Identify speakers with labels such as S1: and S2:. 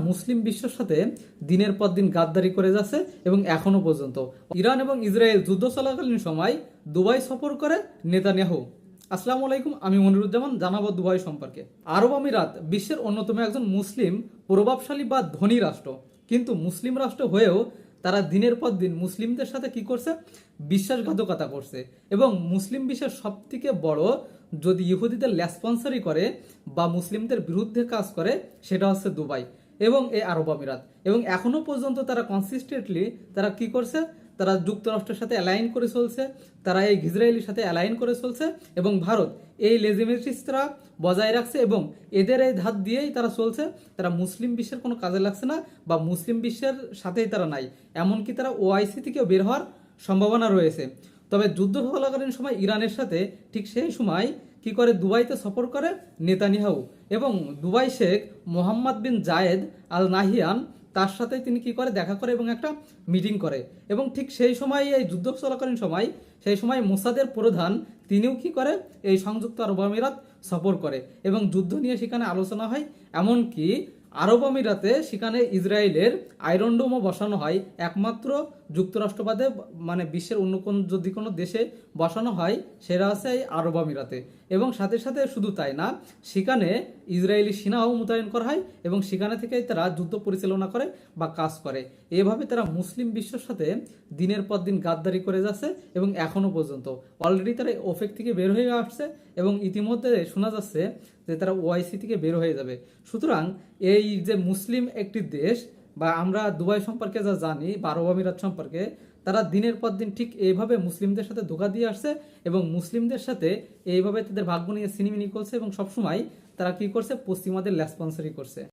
S1: মুসলিম বিশ্বের সাথে দিনের পর দিন গাদ্দারি করে যাচ্ছে এবং এখনো পর্যন্ত ইরান এবং ইসরায়েল যুদ্ধ চলাকালীন সময় দুবাই সফর করে নেতানিয়াহু। আসসালামু আলাইকুম, আমি মনিরুজ্জামান, জানাবো দুবাই সম্পর্কে। আরব আমিরাত বিশ্বের অন্যতম একজন মুসলিম প্রভাবশালী বা ধনী রাষ্ট্র, কিন্তু মুসলিম রাষ্ট্র হয়েও তারা দিনের পর দিন মুসলিমদের সাথে কি করছে, বিশ্বাসঘাতকতা করছে। এবং মুসলিম বিশ্বের সব থেকে বড় যদি ইহুদিদের ল্যাসপন্সারি করে বা মুসলিমদের বিরুদ্ধে কাজ করে, সেটা হচ্ছে দুবাই এবং এই আরব আমিরাত। এবং এখনো পর্যন্ত তারা কনসিস্টেন্টলি তারা কি করছে, তারা যুক্তরাষ্ট্রের সাথে অ্যালাইন করে চলছে, তারা এই ইসরায়েলের সাথে অ্যালাইন করে চলছে এবং ভারত এই লেজিমেটিস্টরা বজায় রাখছে এবং এদের এই ধাত দিয়েই তারা চলছে। তারা মুসলিম বিশ্বের কোনো কাজে লাগছে না বা মুসলিম বিশ্বের সাথেই তারা নাই, এমনকি তারা ওআইসি থেকেও বের হওয়ার সম্ভাবনা রয়েছে। তবে যুদ্ধ চলাকালীন সময় ইরানের সাথে ঠিক সেই সময় কি করে, দুবাইতে সফর করে নেতানিয়াহু এবং দুবাই শেখ মোহাম্মদ বিন জায়েদ আল নাহিয়ান, তার সাথে তিনি কি করে দেখা করে এবং একটা মিটিং করে। এবং ঠিক সেই সময় এই যুদ্ধ চলাকালীন সময় সেই সময় মোসাদের প্রধান তিনিও কি করে, এই সংযুক্ত আরব আমিরাত সফর করে এবং যুদ্ধ নিয়ে সেখানে আলোচনা হয়। এমনকি আরব আমিরাতে সেখানে ইসরায়েলের আয়রন ডোমও বসানো হয়, একমাত্র যুক্তরাষ্ট্র বাদে মানে বিশ্বের অন্য কোন যদি কোনো দেশে বসানো হয় সেটা হচ্ছে এই আরব আমিরাতে। এবং সাথে সাথে শুধু তাই না, সেখানে ইসরায়েলি সেনাও মোতায়েন করা হয় এবং সেখানে থেকেই তারা যুদ্ধ পরিচালনা করে বা কাজ করে। এভাবে তারা মুসলিম বিশ্বের সাথে দিনের পর দিন গাদ্দারি করে যাচ্ছে এবং এখনো পর্যন্ত অলরেডি তারা ওপেক থেকে বের হয়ে আসছে এবং ইতিমধ্যে শোনা যাচ্ছে যে তারা ওআইসি থেকে বের হয়ে যাবে। সুতরাং এই যে মুসলিম একটি দেশ বা আমরা দুবাই সম্পর্কে যা জানি বা আরব আমিরাত সম্পর্কে, তারা দিনের পর দিন ঠিক এইভাবে মুসলিমদের সাথে ধোঁকা দিয়ে আসছে এবং মুসলিমদের সাথে এইভাবে তাদের ভাগ্য নিয়ে সিনেমিনি করছে এবং সবসময় তারা কি করছে, পশ্চিমাদের ল্যাসপন্সারি করছে।